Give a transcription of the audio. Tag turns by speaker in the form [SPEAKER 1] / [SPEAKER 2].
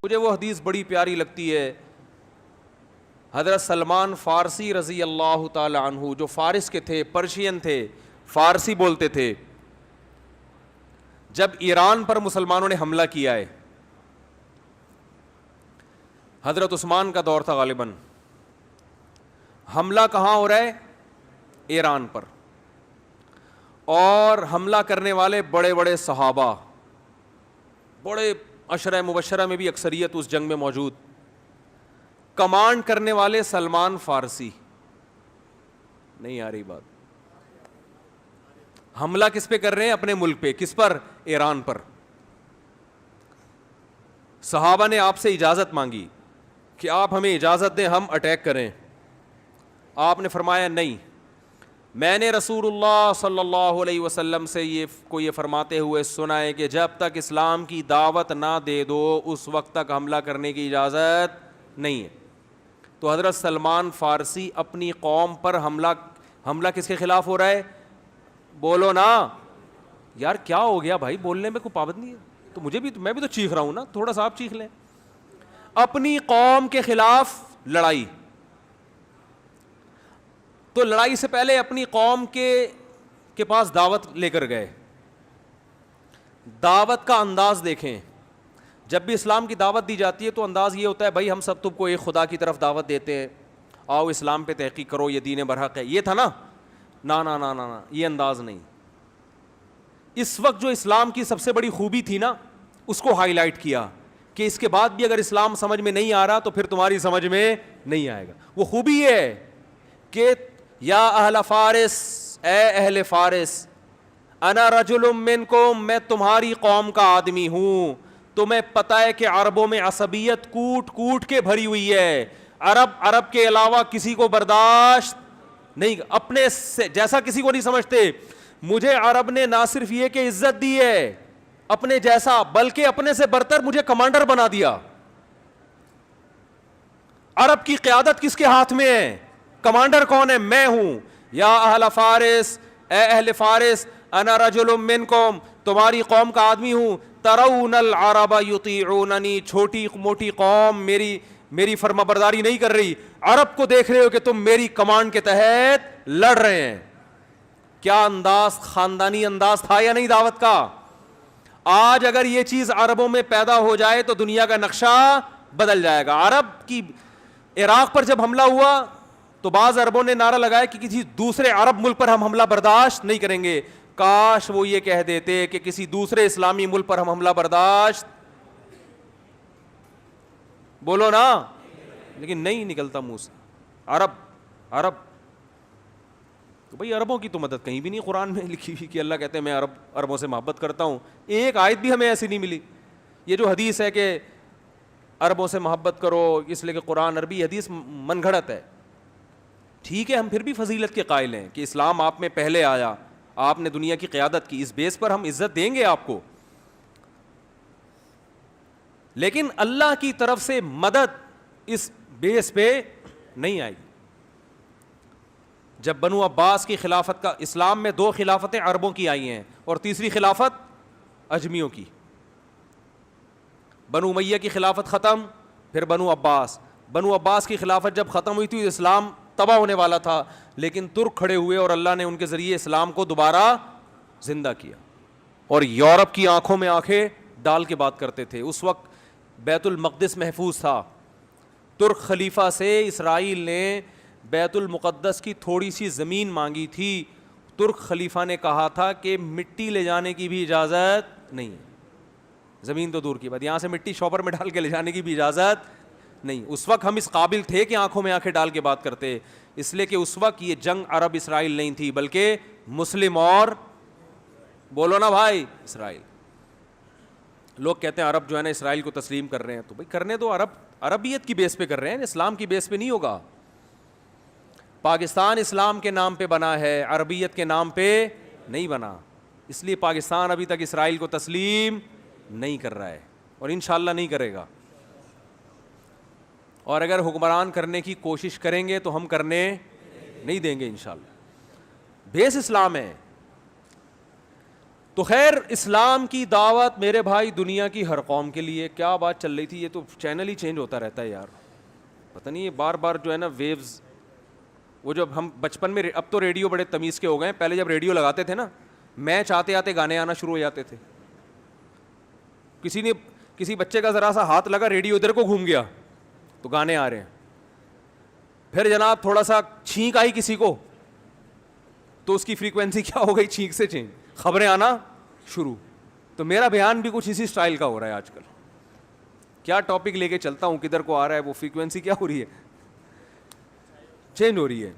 [SPEAKER 1] مجھے وہ حدیث بڑی پیاری لگتی ہے. حضرت سلمان فارسی رضی اللہ تعالی عنہ, جو فارس کے تھے, پرشین تھے, فارسی بولتے تھے, جب ایران پر مسلمانوں نے حملہ کیا ہے, حضرت عثمان کا دور تھا غالباً, حملہ کہاں ہو رہا ہے؟ ایران پر, اور حملہ کرنے والے بڑے بڑے صحابہ, بڑے عشرہ مبشرہ میں بھی اکثریت اس جنگ میں موجود, کمانڈ کرنے والے سلمان فارسی. نہیں آ رہی بات؟ حملہ کس پہ کر رہے ہیں؟ اپنے ملک پہ. کس پر؟ ایران پر. صحابہ نے آپ سے اجازت مانگی کہ آپ ہمیں اجازت دیں ہم اٹیک کریں. آپ نے فرمایا نہیں, میں نے رسول اللہ صلی اللہ علیہ وسلم سے یہ فرماتے ہوئے سنا ہے کہ جب تک اسلام کی دعوت نہ دے دو اس وقت تک حملہ کرنے کی اجازت نہیں ہے. تو حضرت سلمان فارسی اپنی قوم پر حملہ کس کے خلاف ہو رہا ہے؟ بولو نا یار, کیا ہو گیا بھائی, بولنے میں کوئی پابندی ہے؟ تو میں بھی تو چیخ رہا ہوں نا, تھوڑا سا آپ چیخ لیں. اپنی قوم کے خلاف لڑائی. تو لڑائی سے پہلے اپنی قوم کے پاس دعوت لے کر گئے. دعوت کا انداز دیکھیں, جب بھی اسلام کی دعوت دی جاتی ہے تو انداز یہ ہوتا ہے بھائی ہم سب تم کو ایک خدا کی طرف دعوت دیتے ہیں, آؤ اسلام پہ تحقیق کرو, یہ دین برحق ہے. یہ تھا نا؟ نا نا نا نا, یہ انداز نہیں. اس وقت جو اسلام کی سب سے بڑی خوبی تھی نا, اس کو ہائی لائٹ کیا کہ اس کے بعد بھی اگر اسلام سمجھ میں نہیں آ رہا تو پھر تمہاری سمجھ میں نہیں آئے گا. وہ خوبی یہ ہے کہ یا اہل فارس, اے اہل فارس, انا رجل منکم, میں تمہاری قوم کا آدمی ہوں. تمہیں پتہ ہے کہ عربوں میں عصبیت کوٹ کوٹ کے بھری ہوئی ہے. عرب کے علاوہ کسی کو برداشت نہیں, اپنے جیسا کسی کو نہیں سمجھتے. مجھے عرب نے نہ صرف یہ کہ عزت دی ہے اپنے جیسا, بلکہ اپنے سے برتر مجھے کمانڈر بنا دیا. عرب کی قیادت کس کے ہاتھ میں ہے؟ کمانڈر کون ہے؟ میں ہوں. یا اہل فارس, اے اہل فارس, انا رجل منکم, تمہاری قوم کا آدمی ہوں. ترون العرب یطیعوننی, چھوٹی موٹی قوم میری فرما برداری نہیں کر رہی. عرب کو دیکھ رہے ہو کہ تم میری کمانڈ کے تحت لڑ رہے ہیں. کیا انداز, خاندانی انداز تھا یا نہیں دعوت کا؟ آج اگر یہ چیز عربوں میں پیدا ہو جائے تو دنیا کا نقشہ بدل جائے گا. عرب کی عراق پر جب حملہ ہوا تو بعض عربوں نے نعرہ لگایا کہ کسی دوسرے عرب ملک پر ہم حملہ برداشت نہیں کریں گے. کاش وہ یہ کہہ دیتے کہ کسی دوسرے اسلامی ملک پر ہم حملہ برداشت, بولو نا, لیکن نہیں نکلتا منہ سے. عرب تو بھئی عربوں کی تو مدد کہیں بھی نہیں قرآن میں لکھی ہوئی کہ اللہ کہتے ہیں میں عربوں سے محبت کرتا ہوں. ایک آیت بھی ہمیں ایسی نہیں ملی. یہ جو حدیث ہے کہ عربوں سے محبت کرو اس لیے کہ قرآن عربی, حدیث من گھڑت ہے. ٹھیک ہے, ہم پھر بھی فضیلت کے قائل ہیں کہ اسلام آپ میں پہلے آیا, آپ نے دنیا کی قیادت کی, اس بیس پر ہم عزت دیں گے آپ کو. لیکن اللہ کی طرف سے مدد اس بیس پہ نہیں آئی. جب بنو عباس کی خلافت کا, اسلام میں 2 خلافتیں عربوں کی آئی ہیں اور تیسری خلافت اجمیوں کی. بنو امیہ کی خلافت ختم, پھر بنو عباس کی خلافت جب ختم ہوئی تھی اسلام تباہ ہونے والا تھا, لیکن ترک کھڑے ہوئے اور اللہ نے ان کے ذریعے اسلام کو دوبارہ زندہ کیا. اور یورپ کی آنکھوں میں آنکھیں ڈال کے بات کرتے تھے. اس وقت بیت المقدس محفوظ تھا. ترک خلیفہ سے اسرائیل نے بیت المقدس کی تھوڑی سی زمین مانگی تھی. ترک خلیفہ نے کہا تھا کہ مٹی لے جانے کی بھی اجازت نہیں ہے. زمین تو دور کی بات, یہاں سے مٹی شاپر میں ڈال کے لے جانے کی بھی اجازت نہیں. اس وقت ہم اس قابل تھے کہ آنکھوں میں آنکھیں ڈال کے بات کرتے, اس لیے کہ اس وقت یہ جنگ عرب اسرائیل نہیں تھی بلکہ مسلم اور, بولو نا بھائی, اسرائیل. لوگ کہتے ہیں عرب جو ہے نا اسرائیل کو تسلیم کر رہے ہیں, تو بھائی کرنے دو. عربیت کی بیس پہ کر رہے ہیں, اسلام کی بیس پہ نہیں ہوگا. پاکستان اسلام کے نام پہ بنا ہے, عربیت کے نام پہ نہیں بنا. اس لیے پاکستان ابھی تک اسرائیل کو تسلیم نہیں کر رہا ہے اور انشاءاللہ نہیں کرے گا. اور اگر حکمران کرنے کی کوشش کریں گے تو ہم کرنے نہیں دیں گے انشاءاللہ. بیس اسلام ہے. تو خیر اسلام کی دعوت میرے بھائی دنیا کی ہر قوم کے لیے. کیا بات چل رہی تھی, یہ تو چینل ہی چینج ہوتا رہتا ہے یار, پتہ نہیں یہ بار بار جو ہے نا ویوز. وہ جب ہم بچپن میں, اب تو ریڈیو بڑے تمیز کے ہو گئے ہیں, پہلے جب ریڈیو لگاتے تھے نا میچ آتے آتے گانے آنا شروع ہو جاتے تھے. کسی بچے کا ذرا سا ہاتھ لگا, ریڈیو ادھر کو گھوم گیا تو گانے آ رہے ہیں. پھر جناب تھوڑا سا چھینک آئی کسی کو تو اس کی فریکوینسی کیا ہو گئی, چھینک سے چینج, خبریں آنا شروع. تو میرا بیان بھی کچھ اسی سٹائل کا ہو رہا ہے آج کل. کیا ٹاپک لے کے چلتا ہوں, کدھر کو آ رہا ہے, وہ فریکوینسی کیا ہو رہی ہے, چینج ہو رہی ہے.